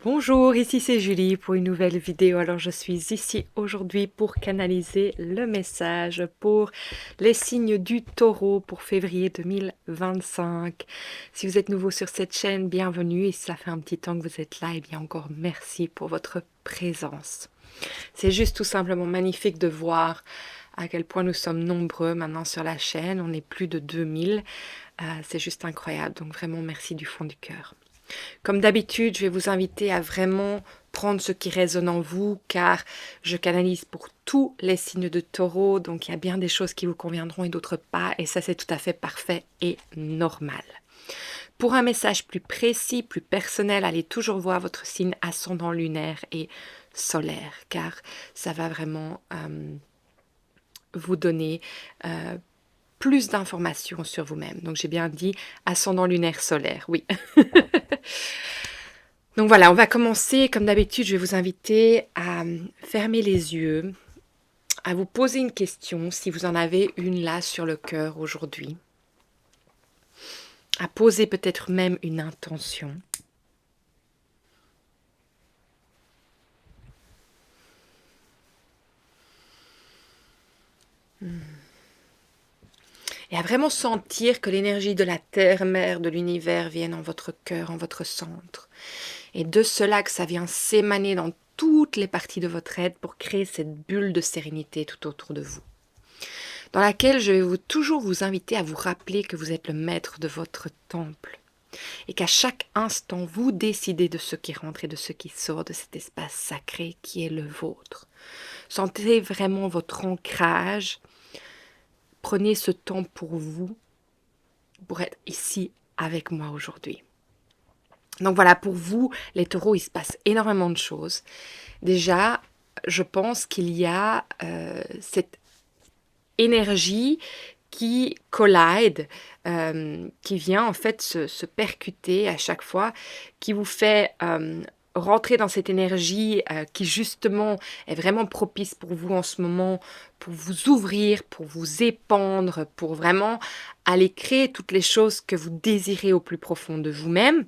Bonjour, ici c'est Julie pour une nouvelle vidéo. Alors je suis ici aujourd'hui pour canaliser le message pour les signes du taureau pour février 2025. Si vous êtes nouveau sur cette chaîne, bienvenue, et si ça fait un petit temps que vous êtes là, et bien encore merci pour votre présence. C'est juste tout simplement magnifique de voir à quel point nous sommes nombreux maintenant sur la chaîne. On est plus de 2000. C'est juste incroyable, donc vraiment merci du fond du cœur. Comme d'habitude, je vais vous inviter à vraiment prendre ce qui résonne en vous, car je canalise pour tous les signes de taureau, donc il y a bien des choses qui vous conviendront et d'autres pas, et ça c'est tout à fait parfait et normal. Pour un message plus précis, plus personnel, allez toujours voir votre signe ascendant lunaire et solaire, car ça va vraiment vous donner plus d'informations sur vous-même. Donc j'ai bien dit ascendant lunaire solaire, oui. Donc voilà, on va commencer. Comme d'habitude, je vais vous inviter à fermer les yeux, à vous poser une question, si vous en avez une là sur le cœur aujourd'hui, à poser peut-être même une intention. Et à vraiment sentir que l'énergie de la terre, mère, de l'univers vienne en votre cœur, en votre centre. Et de cela que ça vient s'émaner dans toutes les parties de votre être pour créer cette bulle de sérénité tout autour de vous, dans laquelle je vais toujours vous inviter à vous rappeler que vous êtes le maître de votre temple et qu'à chaque instant, vous décidez de ce qui rentre et de ce qui sort de cet espace sacré qui est le vôtre. Sentez vraiment votre ancrage. Prenez ce temps pour vous, pour être ici avec moi aujourd'hui. Donc voilà, pour vous, les taureaux, il se passe énormément de choses. Déjà, je pense qu'il y a cette énergie qui collide, qui vient en fait se percuter à chaque fois, qui vous fait rentrer dans cette énergie qui justement est vraiment propice pour vous en ce moment, pour vous ouvrir, pour vous épandre, pour vraiment aller créer toutes les choses que vous désirez au plus profond de vous-même.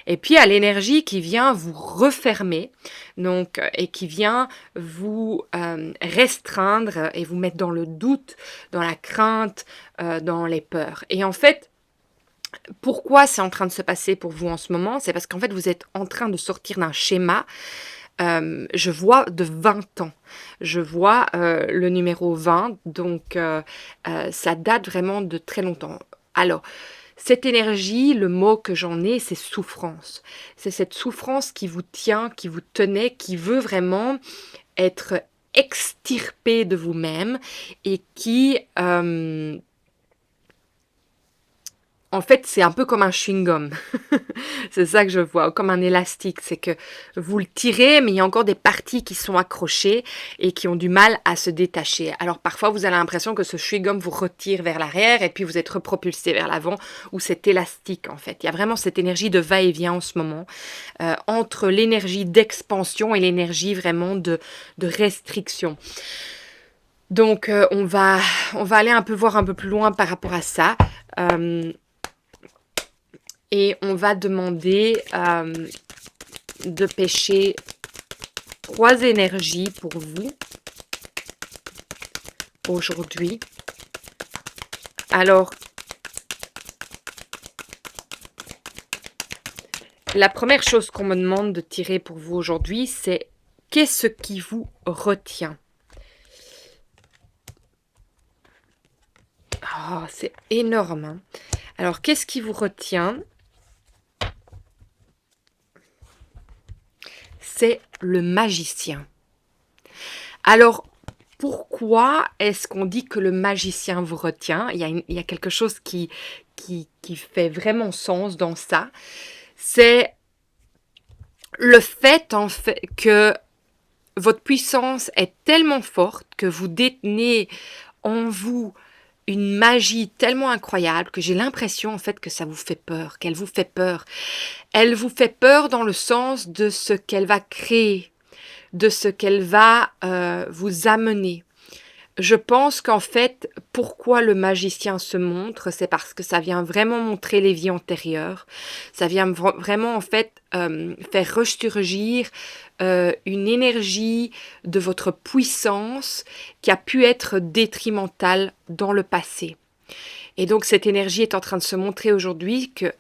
Et puis à l'énergie qui vient vous refermer, donc, et qui vient vous restreindre et vous mettre dans le doute, dans la crainte, dans les peurs. Et en fait, pourquoi c'est en train de se passer pour vous en ce moment? C'est parce qu'en fait, vous êtes en train de sortir d'un schéma. Je vois de 20 ans. Je vois le numéro 20, donc ça date vraiment de très longtemps. Alors, cette énergie, le mot que j'en ai, c'est souffrance. C'est cette souffrance qui vous tient, qui vous tenait, qui veut vraiment être extirpée de vous-même et qui... en fait, c'est un peu comme un chewing-gum. C'est ça que je vois, comme un élastique. C'est que vous le tirez, mais il y a encore des parties qui sont accrochées et qui ont du mal à se détacher. Alors parfois, vous avez l'impression que ce chewing-gum vous retire vers l'arrière et puis vous êtes repropulsé vers l'avant, ou c'est élastique en fait. Il y a vraiment cette énergie de va-et-vient en ce moment, entre l'énergie d'expansion et l'énergie vraiment de restriction. Donc on va aller un peu voir un peu plus loin par rapport à ça. Et on va demander de pêcher 3 énergies pour vous aujourd'hui. Alors, la première chose qu'on me demande de tirer pour vous aujourd'hui, c'est qu'est-ce qui vous retient? Oh, c'est énorme, hein? Alors, qu'est-ce qui vous retient? C'est le magicien. Alors, pourquoi est-ce qu'on dit que le magicien vous retient? Il y a quelque chose qui fait vraiment sens dans ça. C'est le fait, en fait, que votre puissance est tellement forte que vous détenez en vous une magie tellement incroyable que j'ai l'impression en fait que ça vous fait peur, qu'elle vous fait peur. Elle vous fait peur dans le sens de ce qu'elle va créer, de ce qu'elle va vous amener. je pense qu'en fait, pourquoi le magicien se montre, c'est parce que ça vient vraiment montrer les vies antérieures. Ça vient vraiment, en fait, faire ressurgir une énergie de votre puissance qui a pu être détrimentale dans le passé. Et donc, cette énergie est en train de se montrer aujourd'hui que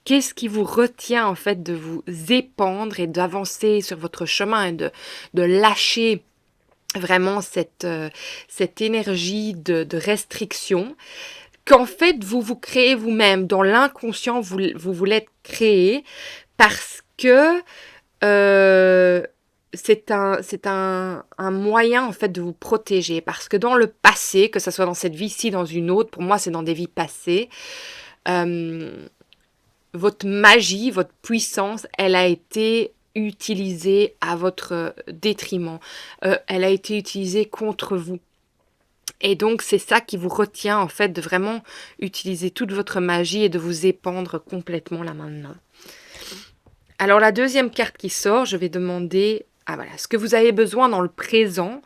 qu'est-ce qui vous retient, en fait, de vous épandre et d'avancer sur votre chemin et de lâcher vraiment cette énergie de restriction qu'en fait vous créez vous-même. Dans l'inconscient, vous voulez créer parce que c'est un moyen en fait de vous protéger. Parce que dans le passé, que ce soit dans cette vie-ci, dans une autre, pour moi c'est dans des vies passées, votre magie, votre puissance, elle a été utilisée à votre détriment. Elle a été utilisée contre vous. Et donc, c'est ça qui vous retient, en fait, de vraiment utiliser toute votre magie et de vous épandre complètement là maintenant. Alors, la deuxième carte qui sort, je vais demander ce que vous avez besoin dans le présent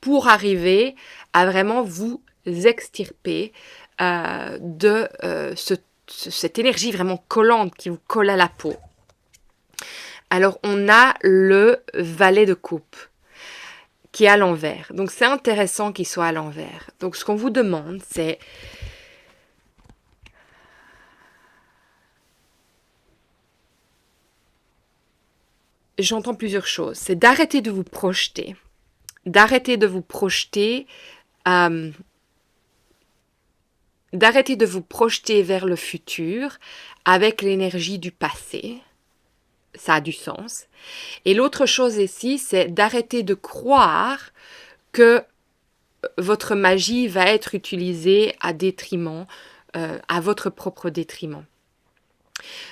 pour arriver à vraiment vous extirper de cette énergie vraiment collante qui vous colle à la peau. Alors, on a le valet de coupe qui est à l'envers. Donc, c'est intéressant qu'il soit à l'envers. Donc, ce qu'on vous demande, c'est j'entends plusieurs choses. C'est d'arrêter de vous projeter. D'arrêter de vous projeter vers le futur avec l'énergie du passé. Ça a du sens. Et l'autre chose ici, c'est d'arrêter de croire que votre magie va être utilisée à détriment, à votre propre détriment.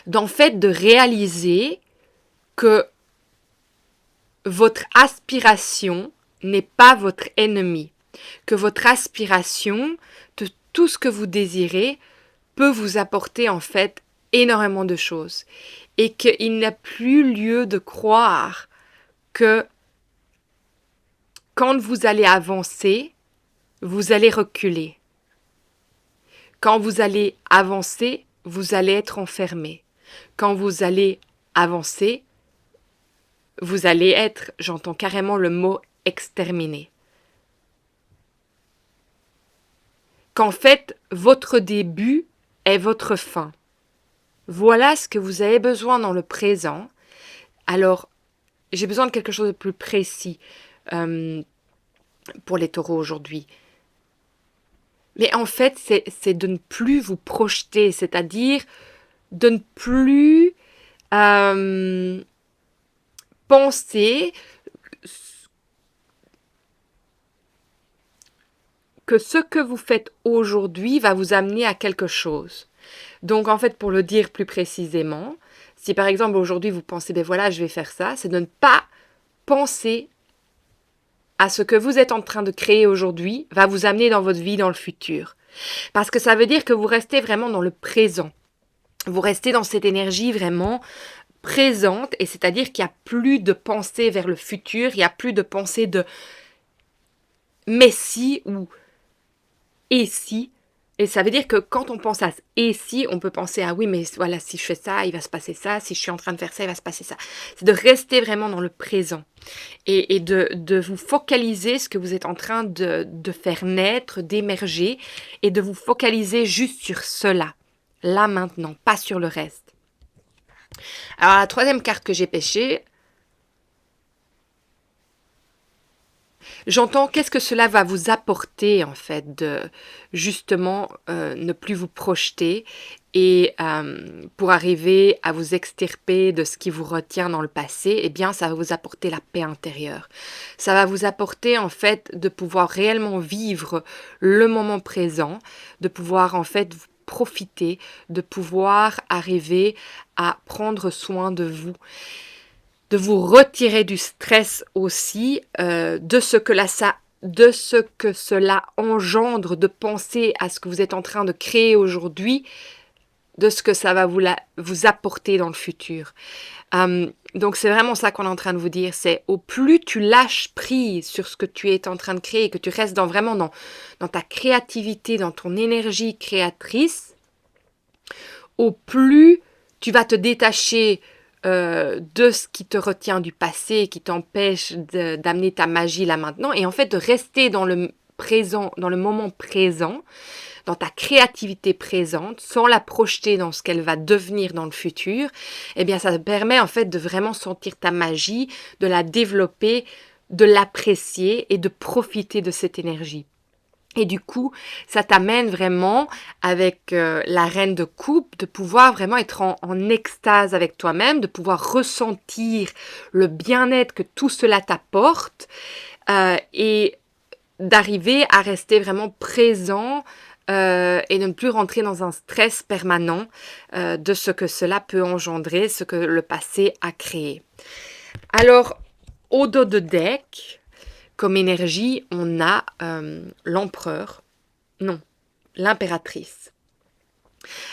D'en fait, de réaliser que votre aspiration n'est pas votre ennemi, que votre aspiration de tout ce que vous désirez peut vous apporter en fait énormément de choses et qu'il n'y a plus lieu de croire que quand vous allez avancer, vous allez reculer. Quand vous allez avancer, vous allez être enfermé. Quand vous allez avancer, vous allez être, j'entends carrément le mot exterminé. Qu'en fait, votre début est votre fin. Voilà ce que vous avez besoin dans le présent. Alors, j'ai besoin de quelque chose de plus précis pour les taureaux aujourd'hui. Mais en fait, c'est de ne plus vous projeter, c'est-à-dire de ne plus penser que ce que vous faites aujourd'hui va vous amener à quelque chose. Donc, en fait, pour le dire plus précisément, si par exemple aujourd'hui vous pensez, ben voilà, je vais faire ça, c'est de ne pas penser à ce que vous êtes en train de créer aujourd'hui va vous amener dans votre vie dans le futur. Parce que ça veut dire que vous restez vraiment dans le présent. Vous restez dans cette énergie vraiment présente, et c'est-à-dire qu'il n'y a plus de pensée vers le futur, il n'y a plus de pensée de mais si ou et si. Et ça veut dire que quand on pense à et si, on peut penser à oui, mais voilà, si je fais ça, il va se passer ça, si je suis en train de faire ça, il va se passer ça. C'est de rester vraiment dans le présent et de vous focaliser ce que vous êtes en train de faire naître, d'émerger, et de vous focaliser juste sur cela, là maintenant, pas sur le reste. Alors la troisième carte que j'ai pêchée, j'entends qu'est-ce que cela va vous apporter en fait de justement ne plus vous projeter et pour arriver à vous extirper de ce qui vous retient dans le passé, eh bien ça va vous apporter la paix intérieure. Ça va vous apporter en fait de pouvoir réellement vivre le moment présent, de pouvoir en fait profiter, de pouvoir arriver à prendre soin de vous retirer du stress aussi, de ce que cela engendre de penser à ce que vous êtes en train de créer aujourd'hui, de ce que ça va vous apporter dans le futur. Donc c'est vraiment ça qu'on est en train de vous dire, c'est au plus tu lâches prise sur ce que tu es en train de créer, que tu restes vraiment dans ta créativité, dans ton énergie créatrice, au plus tu vas te détacher de ce qui te retient du passé, qui t'empêche d'amener ta magie là maintenant, et en fait de rester dans le présent, dans le moment présent, dans ta créativité présente, sans la projeter dans ce qu'elle va devenir dans le futur, eh bien ça te permet en fait de vraiment sentir ta magie, de la développer, de l'apprécier et de profiter de cette énergie. Et du coup, ça t'amène vraiment, avec la reine de coupe, de pouvoir vraiment être en extase avec toi-même, de pouvoir ressentir le bien-être que tout cela t'apporte et d'arriver à rester vraiment présent et de ne plus rentrer dans un stress permanent de ce que cela peut engendrer, ce que le passé a créé. Alors, au dos de deck, comme énergie, on a l'empereur, non, l'impératrice.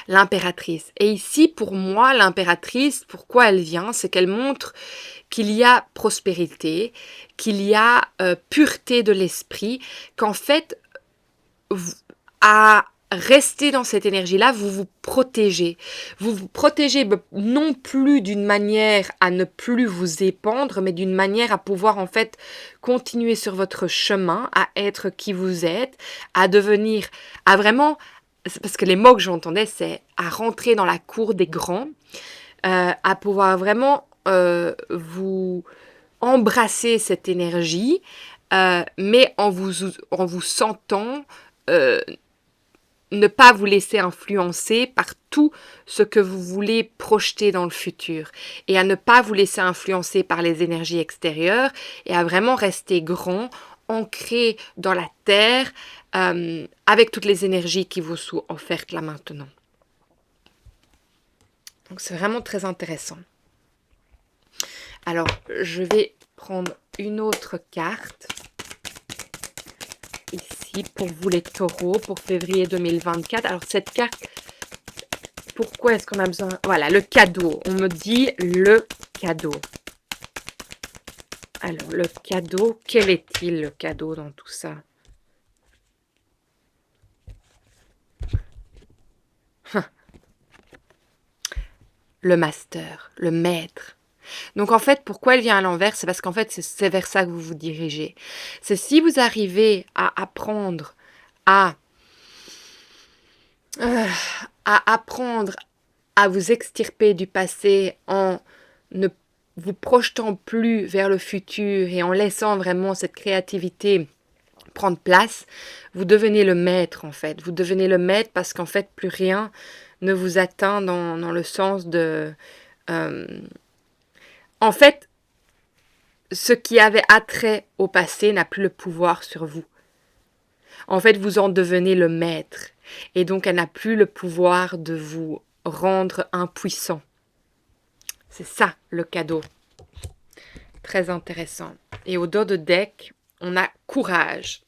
L'impératrice. Et ici, pour moi, l'impératrice, pourquoi elle vient, c'est qu'elle montre qu'il y a prospérité, qu'il y a pureté de l'esprit, qu'en fait, à rester dans cette énergie-là, vous vous protégez. Vous vous protégez non plus d'une manière à ne plus vous épandre, mais d'une manière à pouvoir en fait continuer sur votre chemin, à être qui vous êtes, à devenir, à vraiment, parce que les mots que j'entendais, c'est à rentrer dans la cour des grands, à pouvoir vraiment vous embrasser cette énergie, mais en vous sentant ne pas vous laisser influencer par tout ce que vous voulez projeter dans le futur et à ne pas vous laisser influencer par les énergies extérieures et à vraiment rester grand, ancré dans la terre avec toutes les énergies qui vous sont offertes là maintenant. Donc c'est vraiment très intéressant. Alors je vais prendre une autre carte ici pour vous les taureaux pour février 2024. Alors cette carte, pourquoi est-ce qu'on a besoin? Voilà, le cadeau. On me dit le cadeau. Alors le cadeau, quel est-il le cadeau dans tout ça? Le master, le maître. Donc en fait, pourquoi elle vient à l'envers? C'est parce qu'en fait, c'est vers ça que vous vous dirigez. C'est si vous arrivez à apprendre à apprendre à vous extirper du passé en ne vous projetant plus vers le futur et en laissant vraiment cette créativité prendre place, vous devenez le maître en fait. Vous devenez le maître parce qu'en fait, plus rien ne vous atteint dans le sens de... en fait, ce qui avait attrait au passé n'a plus le pouvoir sur vous. En fait, vous en devenez le maître. Et donc, elle n'a plus le pouvoir de vous rendre impuissant. C'est ça, le cadeau. Très intéressant. Et au dos de deck, on a courage.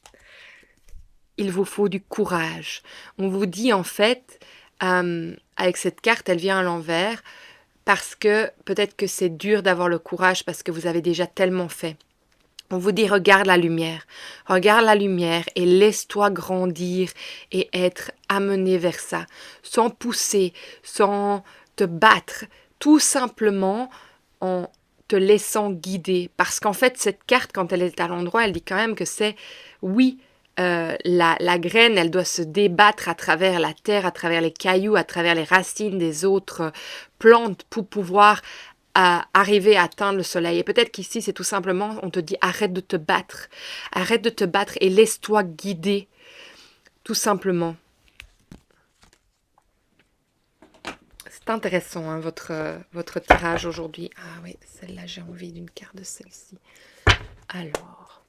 Il vous faut du courage. On vous dit, en fait, avec cette carte, elle vient à l'envers, parce que peut-être que c'est dur d'avoir le courage, parce que vous avez déjà tellement fait. On vous dit, regarde la lumière et laisse-toi grandir et être amené vers ça, sans pousser, sans te battre, tout simplement en te laissant guider. Parce qu'en fait, cette carte, quand elle est à l'endroit, elle dit quand même que c'est, oui, la graine, elle doit se débattre à travers la terre, à travers les cailloux, à travers les racines des autres plantes pour pouvoir arriver à atteindre le soleil. Et peut-être qu'ici, c'est tout simplement, on te dit arrête de te battre et laisse-toi guider, tout simplement. C'est intéressant, hein, votre tirage aujourd'hui. Ah oui, celle-là, j'ai envie d'une carte de celle-ci. Alors,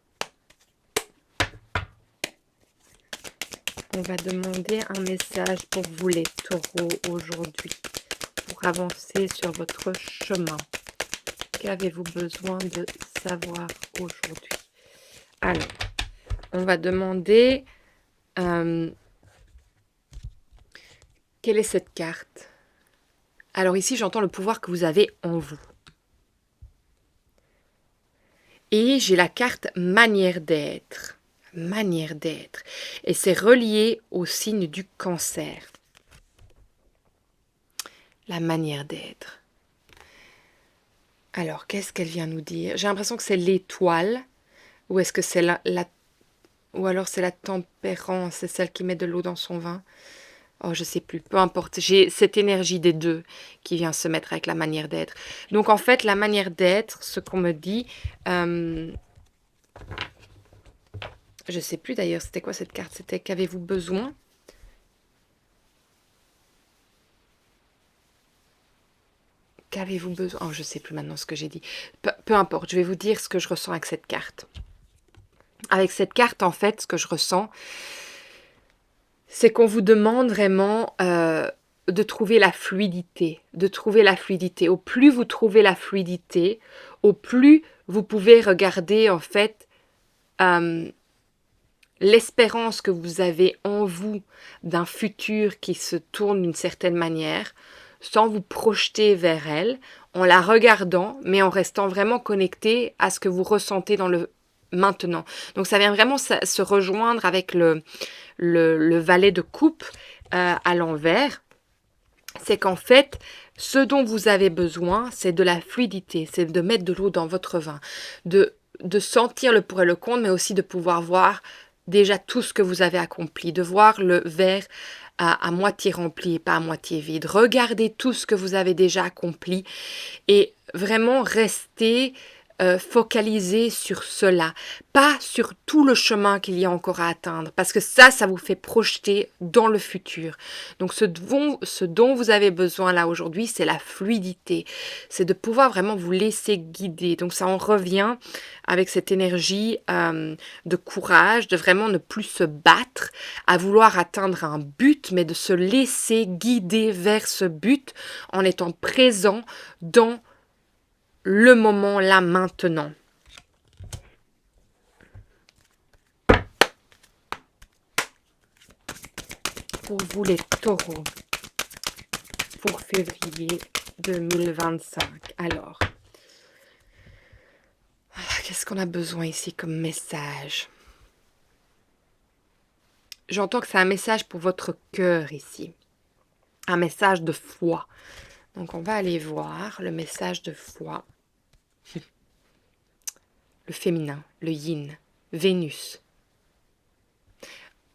on va demander un message pour vous les taureaux aujourd'hui, pour avancer sur votre chemin. Qu'avez-vous besoin de savoir aujourd'hui? Alors, on va demander quelle est cette carte? Alors ici, j'entends le pouvoir que vous avez en vous. Et j'ai la carte manière d'être. Manière d'être. Et c'est relié au signe du Cancer. La manière d'être. Alors, qu'est-ce qu'elle vient nous dire? J'ai l'impression que c'est l'étoile. Ou est-ce que c'est ou alors c'est la tempérance, c'est celle qui met de l'eau dans son vin. Oh, je sais plus, peu importe. J'ai cette énergie des deux qui vient se mettre avec la manière d'être. Donc en fait, la manière d'être, ce qu'on me dit, je sais plus d'ailleurs, c'était quoi cette carte? C'était qu'avez-vous besoin? Qu'avez-vous besoin? Oh, je sais plus maintenant ce que j'ai dit. Peu importe, je vais vous dire ce que je ressens avec cette carte. Avec cette carte, en fait, ce que je ressens, c'est qu'on vous demande vraiment de trouver la fluidité, de trouver la fluidité. Au plus vous trouvez la fluidité, au plus vous pouvez regarder en fait l'espérance que vous avez en vous d'un futur qui se tourne d'une certaine manière, sans vous projeter vers elle, en la regardant, mais en restant vraiment connecté à ce que vous ressentez dans le maintenant. Donc ça vient vraiment se rejoindre avec le valet de coupe à l'envers. C'est qu'en fait, ce dont vous avez besoin, c'est de la fluidité, c'est de mettre de l'eau dans votre vin, de sentir le pour et le contre, mais aussi de pouvoir voir déjà tout ce que vous avez accompli, de voir le verre à moitié rempli et pas à moitié vide. Regardez tout ce que vous avez déjà accompli et vraiment rester focalisé sur cela, pas sur tout le chemin qu'il y a encore à atteindre, parce que ça vous fait projeter dans le futur. Donc ce dont vous avez besoin là aujourd'hui, c'est la fluidité, c'est de pouvoir vraiment vous laisser guider. Donc ça en revient avec cette énergie de courage, de vraiment ne plus se battre à vouloir atteindre un but, mais de se laisser guider vers ce but en étant présent dans le moment là maintenant. Pour vous les taureaux, pour février 2025. Alors, qu'est-ce qu'on a besoin ici comme message? J'entends que c'est un message pour votre cœur ici. Un message de foi. Donc on va aller voir le message de foi. Le féminin, le yin, Vénus.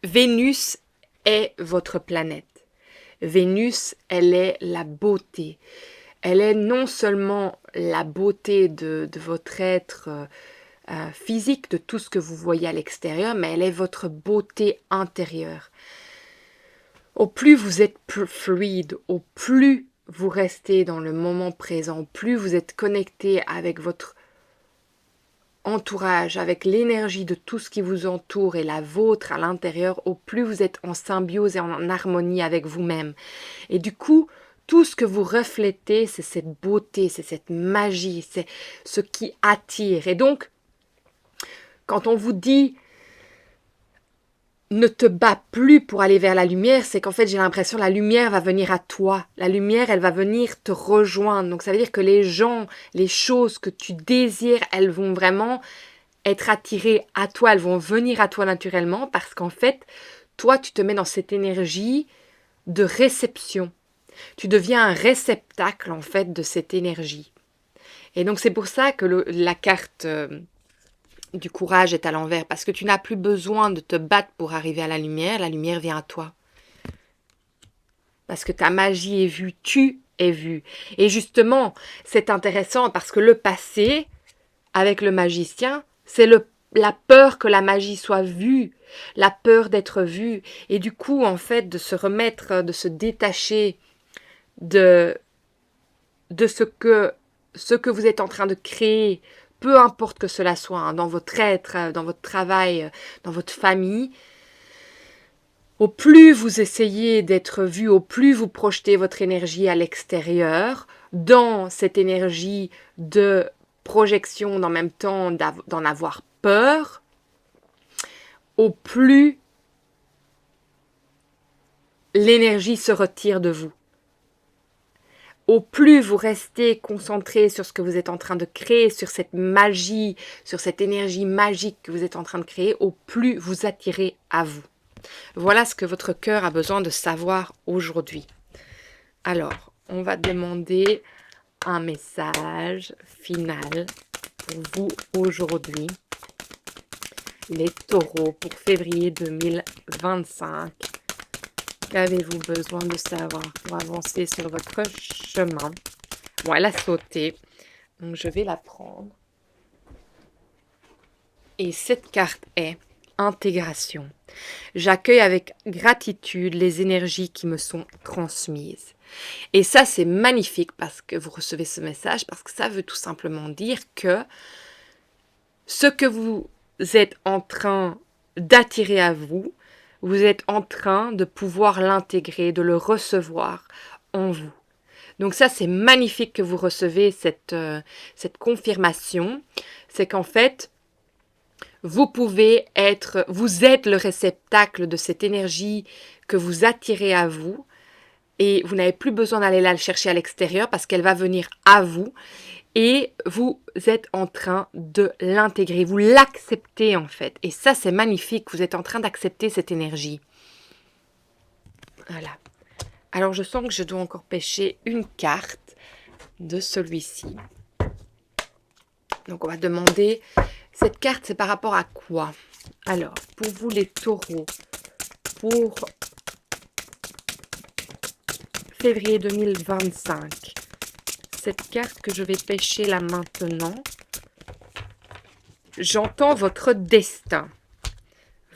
Vénus est votre planète. Vénus, elle est la beauté. Elle est non seulement la beauté de votre être physique, de tout ce que vous voyez à l'extérieur, mais elle est votre beauté intérieure. Au plus vous êtes fluide, au plus vous restez dans le moment présent, au plus vous êtes connecté avec votre entourage, avec l'énergie de tout ce qui vous entoure et la vôtre à l'intérieur, au plus vous êtes en symbiose et en harmonie avec vous-même. Et du coup, tout ce que vous reflétez, c'est cette beauté, c'est cette magie, c'est ce qui attire. Et donc, quand on vous dit ne te bats plus pour aller vers la lumière, c'est qu'en fait j'ai l'impression que la lumière va venir à toi. La lumière, elle va venir te rejoindre. Donc ça veut dire que les gens, les choses que tu désires, elles vont vraiment être attirées à toi, elles vont venir à toi naturellement parce qu'en fait, toi, tu te mets dans cette énergie de réception. Tu deviens un réceptacle en fait de cette énergie. Et donc c'est pour ça que la carte du courage est à l'envers, parce que tu n'as plus besoin de te battre pour arriver à la lumière vient à toi. Parce que ta magie est vue, tu es vu. Et justement, c'est intéressant parce que le passé, avec le magicien, c'est la peur que la magie soit vue, la peur d'être vue. Et du coup, en fait, de se remettre, de se détacher de ce que vous êtes en train de créer, peu importe que cela soit, hein, dans votre être, dans votre travail, dans votre famille, au plus vous essayez d'être vu, au plus vous projetez votre énergie à l'extérieur, dans cette énergie de projection, en même temps d'en avoir peur, au plus l'énergie se retire de vous. au plus vous restez concentré sur ce que vous êtes en train de créer, sur cette magie, sur cette énergie magique que vous êtes en train de créer, au plus vous attirez à vous. Voilà ce que votre cœur a besoin de savoir aujourd'hui. Alors, on va demander un message final pour vous aujourd'hui. Les taureaux pour février 2025. Qu'avez-vous besoin de savoir pour avancer sur votre chemin? Bon, elle a sauté, donc je vais la prendre. Et cette carte est intégration. J'accueille avec gratitude les énergies qui me sont transmises. Et ça, c'est magnifique parce que vous recevez ce message, parce que ça veut tout simplement dire que ce que vous êtes en train d'attirer à vous, vous êtes en train de pouvoir l'intégrer, de le recevoir en vous. Donc ça, c'est magnifique que vous recevez cette confirmation. C'est qu'en fait, vous êtes le réceptacle de cette énergie que vous attirez à vous. Et vous n'avez plus besoin d'aller la chercher à l'extérieur parce qu'elle va venir à vous. Et vous êtes en train de l'intégrer, vous l'acceptez en fait. Et ça, c'est magnifique, vous êtes en train d'accepter cette énergie. Voilà. Alors, je sens que je dois encore pêcher une carte de celui-ci. Donc, on va demander, cette carte, c'est par rapport à quoi? Alors, pour vous les taureaux, pour février 2025, cette carte que je vais pêcher là maintenant, j'entends votre destin.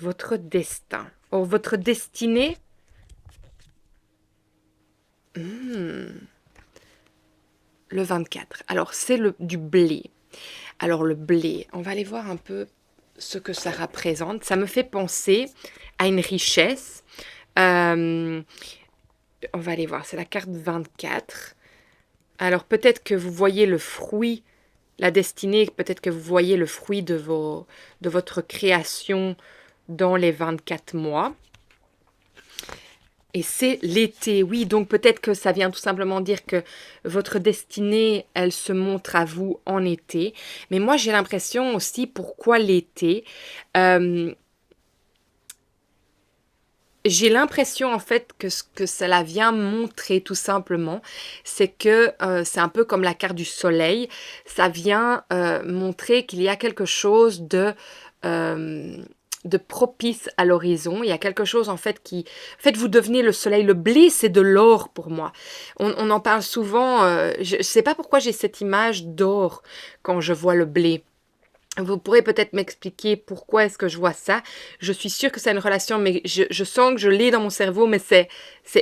Votre destin. Oh, votre destinée. Le 24. Alors, c'est du blé. Alors, le blé, on va aller voir un peu ce que ça représente. Ça me fait penser à une richesse. On va aller voir, c'est la carte 24. Alors, peut-être que vous voyez le fruit, la destinée, peut-être que vous voyez le fruit de votre création dans les 24 mois. Et c'est l'été, oui, donc peut-être que ça vient tout simplement dire que votre destinée, elle se montre à vous en été. Mais moi, j'ai l'impression aussi, pourquoi l'été? J'ai l'impression en fait que ce que cela vient montrer tout simplement, c'est que c'est un peu comme la carte du soleil, ça vient montrer qu'il y a quelque chose de propice à l'horizon. Il y a quelque chose en fait qui... En fait, vous devenez le soleil. Le blé, c'est de l'or pour moi. On en parle souvent. Je ne sais pas pourquoi j'ai cette image d'or quand je vois le blé. Vous pourrez peut-être m'expliquer pourquoi est-ce que je vois ça. Je suis sûre que c'est une relation, mais je sens que je l'ai dans mon cerveau, mais c'est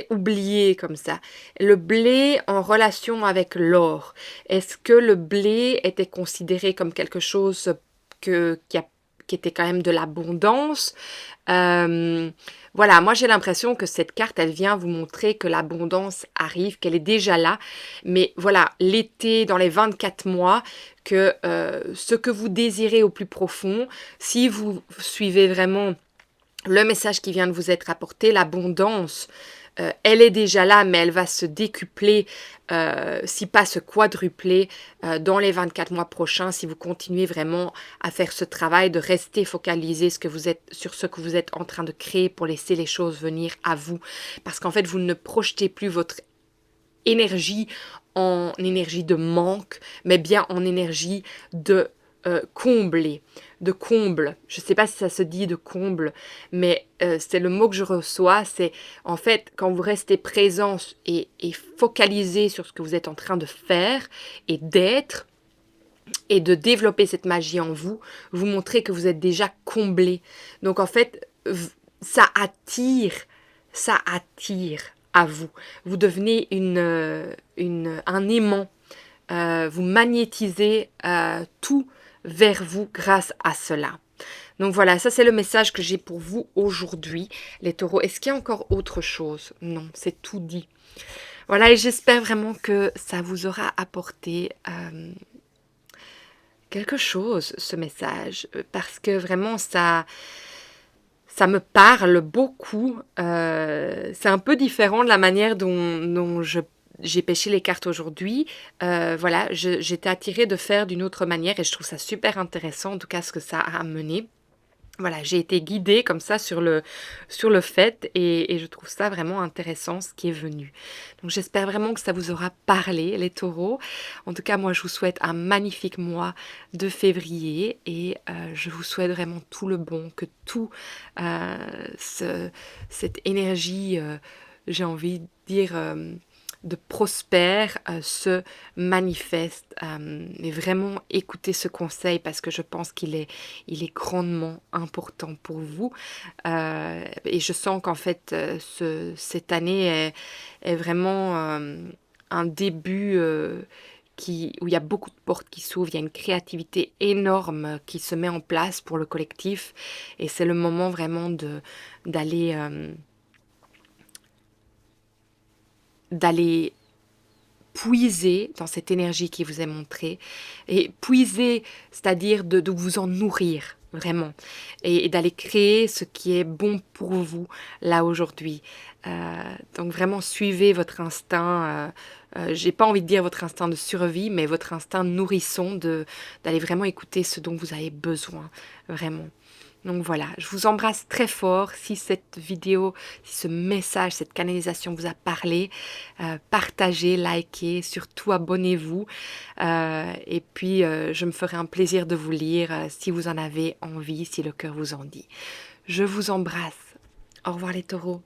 oublié comme ça. Le blé en relation avec l'or. Est-ce que le blé était considéré comme quelque chose qui était quand même de l'abondance? Voilà, moi j'ai l'impression que cette carte, elle vient vous montrer que l'abondance arrive, qu'elle est déjà là. Mais voilà, l'été, dans les 24 mois, que ce que vous désirez au plus profond, si vous suivez vraiment le message qui vient de vous être apporté, l'abondance, elle est déjà là, mais elle va se décupler, si pas se quadrupler, dans les 24 mois prochains, si vous continuez vraiment à faire ce travail de rester focalisé sur ce que vous êtes en train de créer pour laisser les choses venir à vous. Parce qu'en fait, vous ne projetez plus votre énergie en énergie de manque, mais bien en énergie de combler, de comble. Je ne sais pas si ça se dit de comble, mais c'est le mot que je reçois. C'est en fait quand vous restez présent et focalisé sur ce que vous êtes en train de faire et d'être et de développer cette magie en vous, vous montrez que vous êtes déjà comblé. Donc en fait, ça attire à vous. Vous devenez un aimant. Vous magnétisez tout vers vous grâce à cela. Donc voilà, ça c'est le message que j'ai pour vous aujourd'hui, les taureaux. Est-ce qu'il y a encore autre chose? Non, c'est tout dit. Voilà, et j'espère vraiment que ça vous aura apporté quelque chose, ce message, parce que vraiment ça me parle beaucoup. C'est un peu différent de la manière dont j'ai pêché les cartes aujourd'hui, voilà, j'étais attirée de faire d'une autre manière et je trouve ça super intéressant, en tout cas ce que ça a amené. Voilà, j'ai été guidée comme ça sur le fait et je trouve ça vraiment intéressant ce qui est venu. Donc j'espère vraiment que ça vous aura parlé, les taureaux. En tout cas, moi, je vous souhaite un magnifique mois de février et je vous souhaite vraiment tout le bon, que tout euh, cette énergie, j'ai envie de dire, de prospère, se manifeste. Mais vraiment écoutez ce conseil parce que je pense il est grandement important pour vous. Et je sens qu'en fait, cette année est vraiment un début où il y a beaucoup de portes qui s'ouvrent, il y a une créativité énorme qui se met en place pour le collectif. Et c'est le moment vraiment d'aller d'aller puiser dans cette énergie qui vous est montrée. Et puiser, c'est-à-dire de vous en nourrir, vraiment. Et d'aller créer ce qui est bon pour vous, là, aujourd'hui. Donc vraiment, suivez votre instinct. J'ai pas envie de dire votre instinct de survie, mais votre instinct nourrisson d'aller vraiment écouter ce dont vous avez besoin, vraiment. Donc voilà, je vous embrasse très fort. Si cette vidéo, si ce message, cette canalisation vous a parlé, partagez, likez, surtout abonnez-vous. Et puis, je me ferai un plaisir de vous lire si vous en avez envie, si le cœur vous en dit. Je vous embrasse. Au revoir les taureaux.